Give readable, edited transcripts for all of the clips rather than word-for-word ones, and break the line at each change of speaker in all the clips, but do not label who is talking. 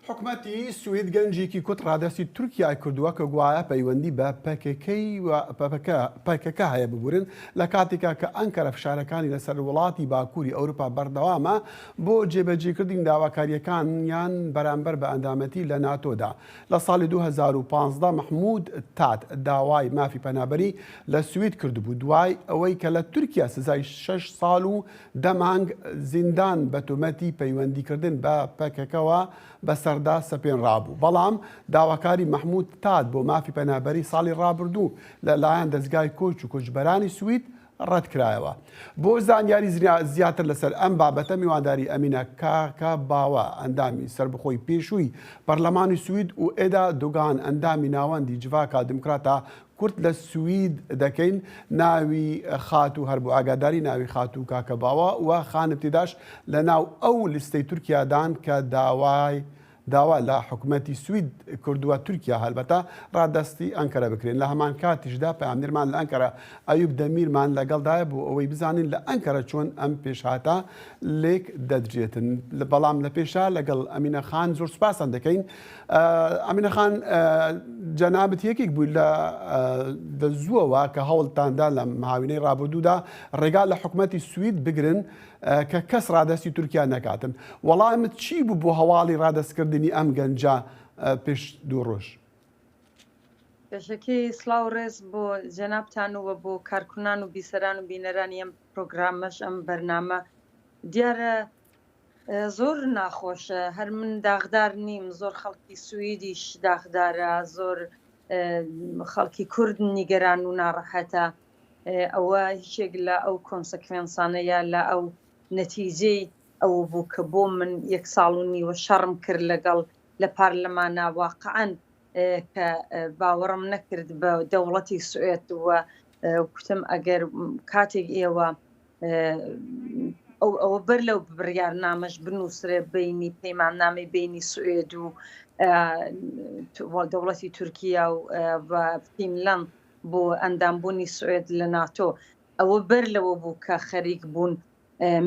حکومەتی سوید گەنجێکی کوت ڕادەستی تورکیای کردووە کە گوایە پەیوەندی بە پەکەکە هەیە ببورن لە کاتێکا کە ئەنکەرە فشارەکانی لەسەر وڵاتی باکووری ئەوروپا بەردەوامە بۆ جێبەجێکردنی داواکاریەکانیان بەرامبەر بە ئەندامەتی لە ناتۆدا. لە ساڵی 2015 محمود تات داوای مافی پەنابەری لە سوید کردبوو دوای ئەوەی کە لە تورکیا سزای 6 ساڵ و 10 مانگ زیندان بە تۆمەتی پەیوەندیکردن بە پەکەکەوە بەسەردا سەپێنرابوو. بەڵام داواکاری محمود تات بۆ مافی پەنابەری ساڵی ڕابردوو لەلایەن دەستگای کۆچ و کوچبەرانی سوید ڕەتکرایەوە. بۆ زانیاری زیاتر لەسەر ئەم بابەتە میوانداری ئەمینە کاکە باوە ئەندامی سربەخۆی پێشووی پەرلەمانی سوید و ئێدا دوگان ئەندامی ناوەندی جڤاکە دموکراتە کورد لە سوید دەکەین ناوی خات و هەر بۆ ئاگاداری ناوی خات و کاکە باوە و خانبتیداش لە ناو ئەو لیستەی تورکیادان کە داوا لە حکوومەتی سوید کردووە تورکیا هەلبەتە ڕادەستی ئەنکەرە بکرێن. لە هەمان کاتیشدا پەیامنێرمان لە ئەنکەرە ئەیوب دەمیرمان لەگەڵدایە بۆ ئەوەی بزانین لە ئەنکەرە چۆن ئەم پێشهاتە لێک دەدرێتن. بەڵام لە پێشا لەگەڵ ئەمینە خان زۆر سوپاسان دەکەین. ئەمینە خان جەنابەت یەکێک بووی لە دەزووەوە کە هەوڵتاندا لە ماوینەی ڕابردوودا ڕێگا لە حکوومەتی سوید بگرن کە کەس ڕادەستی تورکیا نەکاتن. وەڵامت چی بوو بۆ هەواڵی ڕادەستکردنی ئەم گەنجە پێش دوو ڕۆژ؟
پێشەکەی سڵاو ڕێز بۆ جەنابتانەوە بۆ کارکونان و بیسەران و بینەرانی ئەم پرۆگرامەش ئەم بەرنامە دیارە زۆر ناخۆشە. هەر من داغدار نیم، زۆر خەڵکی سویدیش داغدارە، زۆر خەڵکی کورد نیگەران و ناڕەحەتە. ئەوە هیچێک لە ئەو کۆنسەکوێنسانەیە لە ئەو نەتیجەی ئەو بوو کە بۆ من 1 ساڵ و نیوە شەڕم کرد لەگەڵ لە پارلەمانە واقعەن کە باوەڕم نەکرد بە دەوڵەتی سوێت وە کوتم ئەگەر کاتێک ئێوە ئەوە بەر لەو بڕیارنامەش بنووسرێ بینی پەیماننامەی بینی سوێد و دەوڵەتی تورکیا و فینلاند بۆ ئەندامبوونی سوێد لە ناتۆ، ئەوە بەر لەوە بوو کە خەریک بوون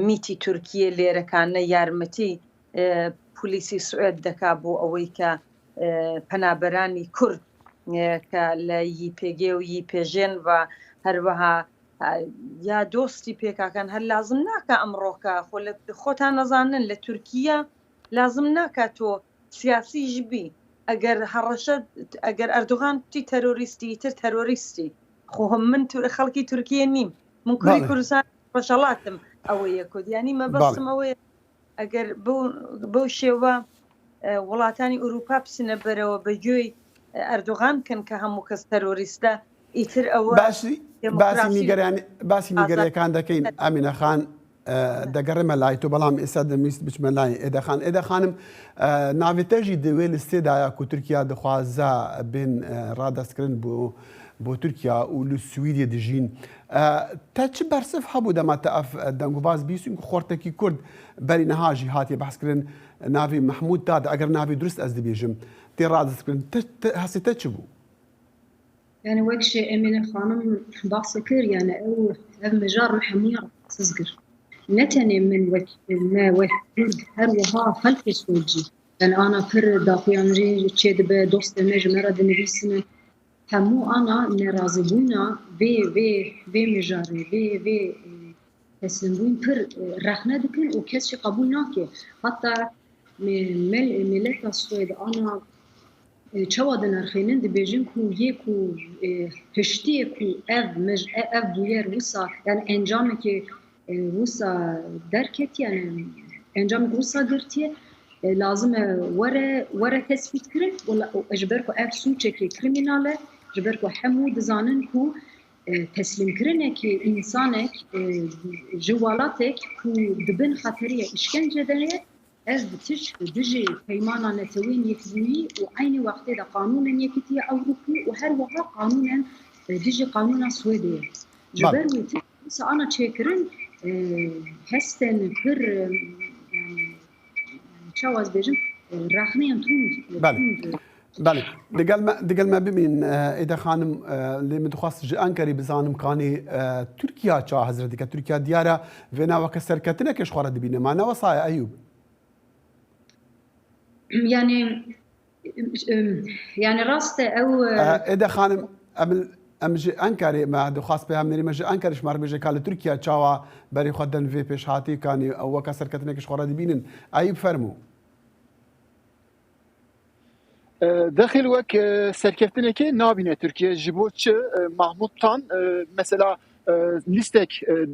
میتی تورکیە لێرەکانە یارمەتی پۆلیسی سوێد دەکا بۆ ئەوەی کە پەنابەرانی کورد کە لە ییپێگێ و ییپێژێن و هەروەها یا دۆستی پێکاکەن هەر لازم ناکە ئەمڕۆکە خۆتان نەزانن لە تورکیا لازم ناکە تۆ سیاسی ژبی ئەگەر هەڕەشە ئەگەر ئەردوغان تی تەرۆریستی تر تەرۆریستی خۆ من خەڵکی تورکیە نیم، من کوردی کوردستان ڕۆژەڵاتم ئەوەیە کودیانی مەبەستم ئەوەیە ئەگەر بەو شێوە وڵاتانی ئوروپا بچنە بەرەوە بەگوێی ئەردوغان کەن کە هەموو کەس تەرۆریستە ئیتر ئەوە
باسی نیگەریەکان دەکەین. ئەمینە خان دەگەڕێمە لای تۆ، بەڵام ئێستا دەمویست بچمە لای ئێدەخان. ئێدەخانم ناوێتەژی دەوێت لە سێدایە کو تورکیا دەخوازە بێن ڕادەستکردن بۆ تورکیا و لە سویدیە دژین. تا چ بەرسف هەبوو دەماتە ئەف دەنگ و باز بیستین خۆرتێکی کورد بەری نەهاژی هاتیە بەحسکردن ناوی محمود تات ئەگەر ناوی دروست ئەس دەبێژم تێ ڕادەستکردن هەستێتە چ بوو؟
يعني وكشي أمينة خانم باصكر يعني أو مجار محمية سزقر نتني من ما وكرد هر وها خلف سوجي يعني أنا كر داقيانجي تشيد بدوست مجمرة دنبيسنا همو أنا نرازبونا في مجاري في تسلمون كر رخنا دكن وكسش قبول ناكي حتى ملت السويد أنا چاوا نرخینن دبیجن کو یکو پشتی کو اف دویر وسا یعنی انجامی که وسا درکت یعنی انجام وسا گرتیه لازم وره تثبیت کرد ولا اجبر کو اف سوچه که کریمیناله اجبر کو حمود زانن کو تسلیم کرنه که انسانک جوالاتک کو دبن خطریه اشکنجه داره از بتش دجي پیمانا نتوين يكذوي وعيني وقت ده قانونا يكتي أوروبي وهر وها قانونا دجي قانونا سويدي جبر ويتس أنا تشكرن هستن كر يعني شواز بيجن رخني أنتون
بله دقل ما ببین ایده خانم لیمت خواست جه انکری بزانم کانی ترکیه چه حضرتی که ترکیه دیاره و نوک سرکتنه کش خوارد بینه ما نوصای ایوب
يعني راسته او
اذا خانم امجي انكاري ما دخواست بها مني مجي انكارش مار بيجي قال تركيا تشاوا بري خدن في بيش هاتي كان او كسر كتنكش خورا دي اي فرمو
داخل وك سرکفتنکی نابینه ترکیه جبوت محمود تان مثلا لیستک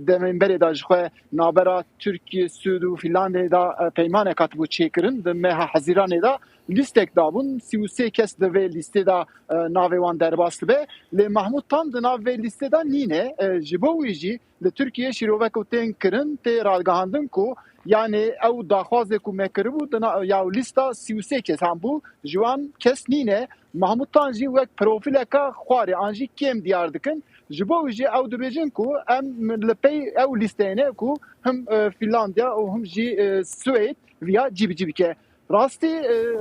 دمین بری داج خو نابرا ترکیه سود و فنلاندیا دا پیمانه کاتبو چیکرین دمه حزیران دا لیستک دابون 33 کس دوی لیسته دا ناوی وان درباست به ل محمود تان د ناوی لیسته دا نینه جبویجی ل ترکیه شیروک و تن کرن ته رادگاهندن کو yani ew daxwazê ku me kiribû ya lîsta 33 kes hembû ji wan kes nîne Mahmud Tan jî wek profîleka xwarê an jî kêm diyar dikin ji bo wî jî ew dibêjin ku em li pey ew lîsteyê ku him Finlandiya û him jî Swêd viya cîbî bike. Rastî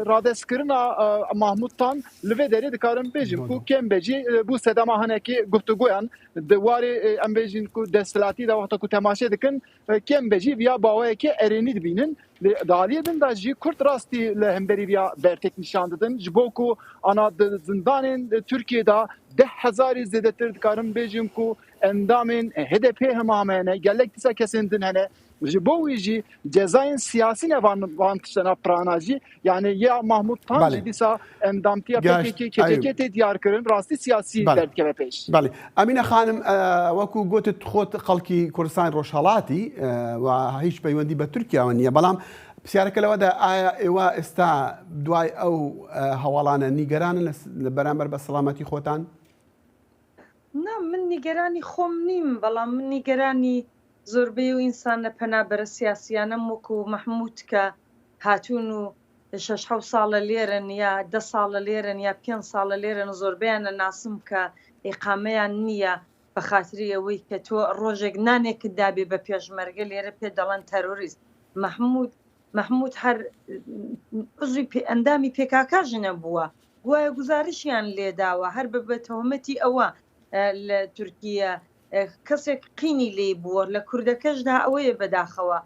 radeskirina Mahmud Tan li vê derê dikarin bêjin ku kêm becî bû sedema hinekî guftugoyan di warê em bêjin ku desthilatî da wexta ku temaşe dikin kêm becî viya bawayekî erênî dibînin daliyê din da jî Kurd rastî li hemberî viya bertek nîşan didin ji bo ku ana di zindanên Tirkiyeyê 10,000 zêdetir dikarin bêjin ku endamên HDP hemamene gelek dîsa kesên din hene ji bo wî jî cezayên siyasî ne van tiştena pirana jî yani ya Mahmud Tan jî dîsa endamtiya PKK KCK tê diyar kirin rastî siyasî derdikeve pêş.
Belê Emîne xanim wekû gotit xwe xelkî Kurdistanê Rojhilatî ve hîç peywendî bi Tirkiye wan niye belam pirsiyareke lewe de aya êwa êsta duay ew hewalan nîgeranin li beramber bi selametî xwetan?
Na min nîgeranî xwe nîm belam min nîgeranî زۆربەی و ئینسانە پەنابەرە سیاسیانەم وەکو مححموود کە هاتوون و 6 ساڵە لێرن یا 10 ساڵە لێرن یا 5 ساڵە لێرن زۆربیانە ناسم کە ئیقامەیان نییە بە خاتری ئەوەی کە تۆ ڕۆژێک نانێکت دابێ بە پێشمەرگە لێرە پێ دەڵێن تەرۆریست مححموود هەر عزوی ئەندامی پێکاکاژنە بووە گوایە گزارشیان لێداوە هەر بە تەهمەتی ئەوە لە تورکیە کەسێک قینی لێ بووە لە کوردەکەشدا ئەوەیە بەداخەوە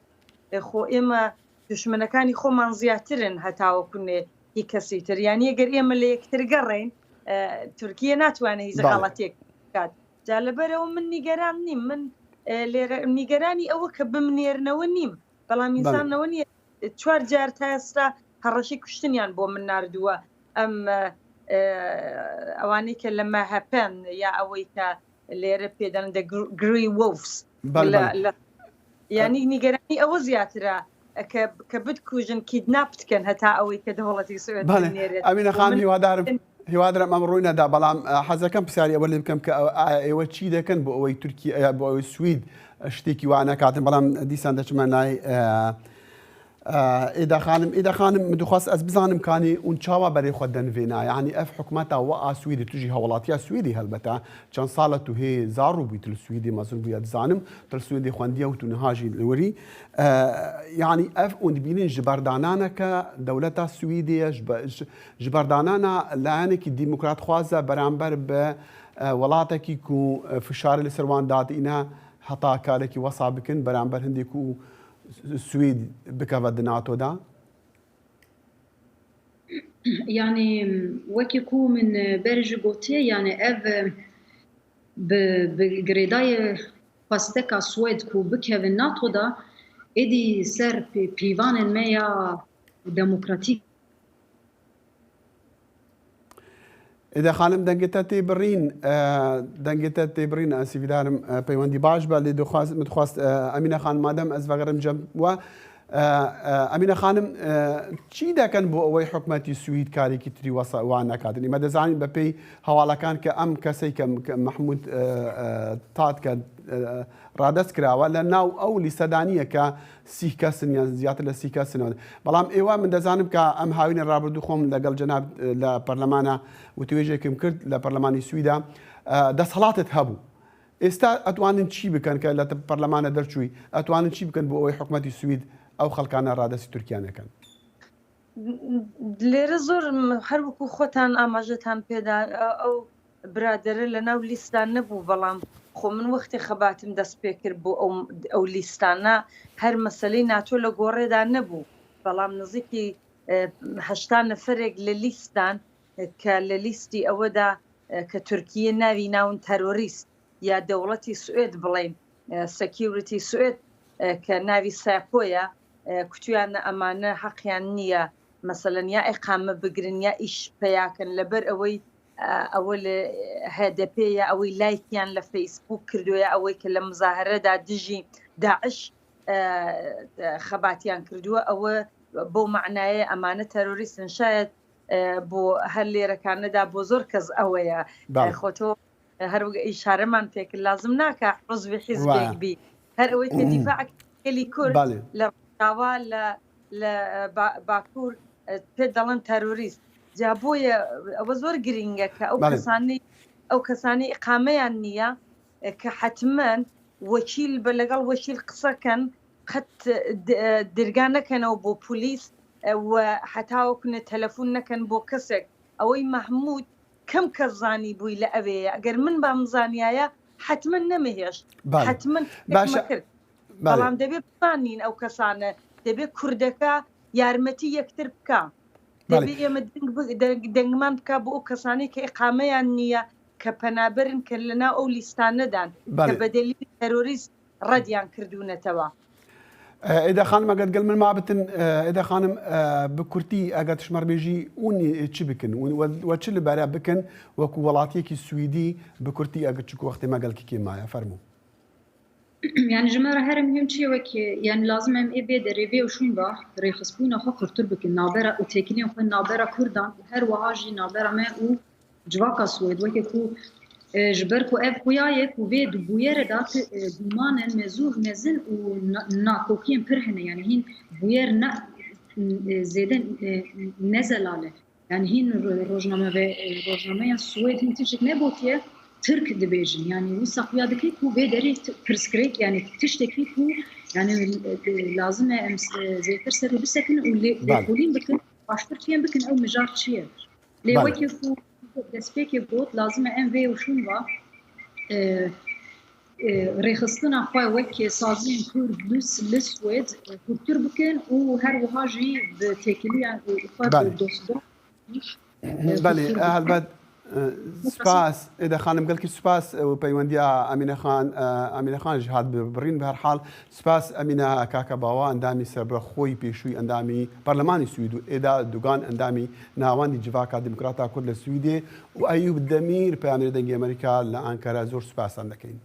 خۆ ئێمە دشمنەکانی خۆمان زیاترن هەتاوەکوێ هی کەسی تر یانی ئەگەر ئێمە لە یەکتر گەڕێن تورکیە ناتوانێت هیچ غەڵەتێک بکات جا لەبەرەوە من نیگەران نیم من لێرە نیگەرانی ئەوە کە بمنێرنەوە نیم بەڵام ئینسانەوە نیە 4 جار تا ئێستا هەڕەشی کوشتنیان بۆ من ناردووە ئەم ئەوانەی کە لە ماهەپەن یا ئەوەی کە لێرە پێدەن گری وولفز ینی نیگەرانی ئەوە زیاترە کە بتکوژن کیدناپ بکەن هەتا ئەوەی کە دەوڵەتی سوێد
ئەمینە خان هیوادارم ئەم ڕووی نەدا بەڵام حەزەکەم پرسیاری ئەوە لێ بکەم کە ئێوە چی دەکەن بۆ ئەوەی تورکیا بۆ ئەوەی سوید شتێکی وانە کاتن بەڵام دیسان دەچمە لای ئێدا خانم دخواست ئەس بزانم کانی اون چاوا بەرێ خۆ دەنوێنا یعنی ئەف حکومەتە وە سویدی توژی هەوڵاتیە سویدی هەلبەتە چەند ساڵە تو هەیە زار و بوویت سویدی مەزن بووە دزانم تر سویدی خوێندیە و تونەهاژی لوری یعنی ئەف ئەوەن بینین ji بەردانانەکە دەولەتە سویدیە ji بەردانانە لایەنێکی دیموکرات خوازە بەرامبەر بە وڵاتێکی و فشارە لەسەر وان دادئینە هەتا کارێکی وەسا بکن بەرامبەر هەندێک و سويد بكافة ناتو دا
يعني وكيكو من برج قوتي يعني اف بجريداي فاستكا سويد كو بكافة ناتو دا ادي سر بيفان الميا ديمقراطيك
إذا خانم دنگتا تبرين أسيف دارم بيوندي باش بالي متخواست أمينة خان مادام أزفغرم جنب و أمينة خانم چی دەکەن بۆ ئەوەی حکومەتی سوید کارێکی تری وان نکاتنی مەدەزانین بەپێی هەواڵەکان کە ئەم کەسەی کە مححمود تات کە ڕادەست کراوە لە ناو ئەو لیستەدانیە کە 30 کەسن یان زیاتر لە 30 کەسنەوە بەڵام ئێوە من دەزانم کە ئەم هاوینە ڕابردوو خۆم لەگەڵ جەناب لە پەرلەمانە وتوێژێکم کرد لە پەرلەمانی سویدا دەسەڵاتت هەبوو ئێستا ئەتوانن چی بکەن کە لە پەرلەمانە دەرچووی ئەتوانن چی بکەن بۆ ئەوەی حکومەتی سوید ئەو خەڵکانە ڕادەستی تورکیانەکەن
لێرە زۆر هەروەکو خۆتان ئاماژەتان پێدا ئەو برادرە لە ناو لیستان نەبوو بەڵام خۆ من وەختی خەباتم دەست پێ کرد بۆ ئەو لیستانە هەر مەسەلەی ناتۆ لە گۆڕێدا نەبوو بەڵام نزیکی هەشتا نەفرێک لە لیستان کە لە لیستی ئەوەدا کە تورکیە ناوی ناون تەرۆریست یا دەوڵەتی سوێد بڵێن سەکیوریتی سوێد کە ناوی ساپۆیە کوتویانە ئەمانە حەقیان نییە مەسەلەن یا ئیقامە بگرن یا ئیش پێیاکەن لەبەر ئەوەی ئەوە لە هەدەپەیە ئەوەی لایکیان لە فەیسبوک کردووە ئەوەی کە لە مزاهرەدا دژی داعش خەباتیان کردووە ئەوە بۆ معنایە ئەمانە تەرۆریستن شاید بۆ هەر لێرەکانەدا بۆ زۆر کەس ئەوەیە خۆتۆ هەروەک ئیشارەمان پێکرد لازم ناکە حزبی حیزبێک بی هەر ئەوەی کە دیفاعکەلی کورد لە ڕاوا لە باکوور پێ دەڵێن تەرۆریست جا بۆیە ئەوە زۆر گرنگە کە ئەو کەسانی ئیقامەیان نییە کە حتمما وەکیل بە لەگەڵ وەکیل قسەکەن قەت دەرگا نەکەنەوە بۆ پۆلیس و حتاوەکونە تەلەفۆن نەکەن بۆ کەسێک ئەوەی مەحموود کەم کەس زانی بووی لە ئەوەیە ئەگەر من بە مزانایە حتمما نەمەهێشت حتمما کرد بەڵام دەبێت بزانین ئەو کەسانە دەبێت کوردەکە یارمەتی یەکتر بکە دەبێت ئێمە دەنگمان بکە بۆ ئەو کەسانی کە ئیقامەیان نییە کە پەنابەرن کە لەناو ئەو لیستانەدان کە بەدەلیلی تەرۆریست ڕەدیان کردوونەتەوە.
ئێدا خانم ئەگەر گەل من مابتن ئێدا خانم بە کورتی ئەگەر تشمەڕبێژی ئونی چی بکن وە چ لەبارە بکەن وەکو وڵاتیەکی سویدی بە کورتی ئەگەر چکو وەختی مەگەڵکی مایە فەرموو.
يعني جماعة هرم مهم شيء وكي يعني لازم هم إيه بيدر ريبي وشون با ريخصبونا خو كرتر بك نابرة وتكلين خو نابرة كردان هر وهاجي نابرة ما و جواكا سويد وكي كو جبركو اف خويايك وبيد بوير دات بمان مزور مزن وناكوكين برهنه يعني هين بوير نا زيدن نزلاله يعني هين روجنامه سويد هين تشك نبوتيه ترك دبيجن يعني وساقيا دكي كو بيدري برسكريك يعني تشتكي كو يعني لازم زي ترسل بسكن واللي يقولين بكن باشتر كيان بكن او مجار شيء لي وكي كو دسبيكي بوت لازم ام في وشون با ريخصتنا خوي وكي سازين كورد لسويد كورتر بكن وهر وهاجي بتكليا وفاد دوسدو
بالي هالبد سپاس ئێدا خانم گەلکی سوپاس و پەیوەندیە ئەمینە خان هات بڕین بە هەر حاڵ سپاس ئەمینە کاکە باوە ئەندامی سەربەخۆی پێشووی ئەندامی پەرلەمانی سوید و ئێدا دوگان ئەندامی ناوەندی جڤاکە دیموکراتە کورد لە سویدێ و ئەیوب دەمیر پەیامەری دەنگی ئەمریکا لە ئانکارا زۆر سوپاسان دەکەین.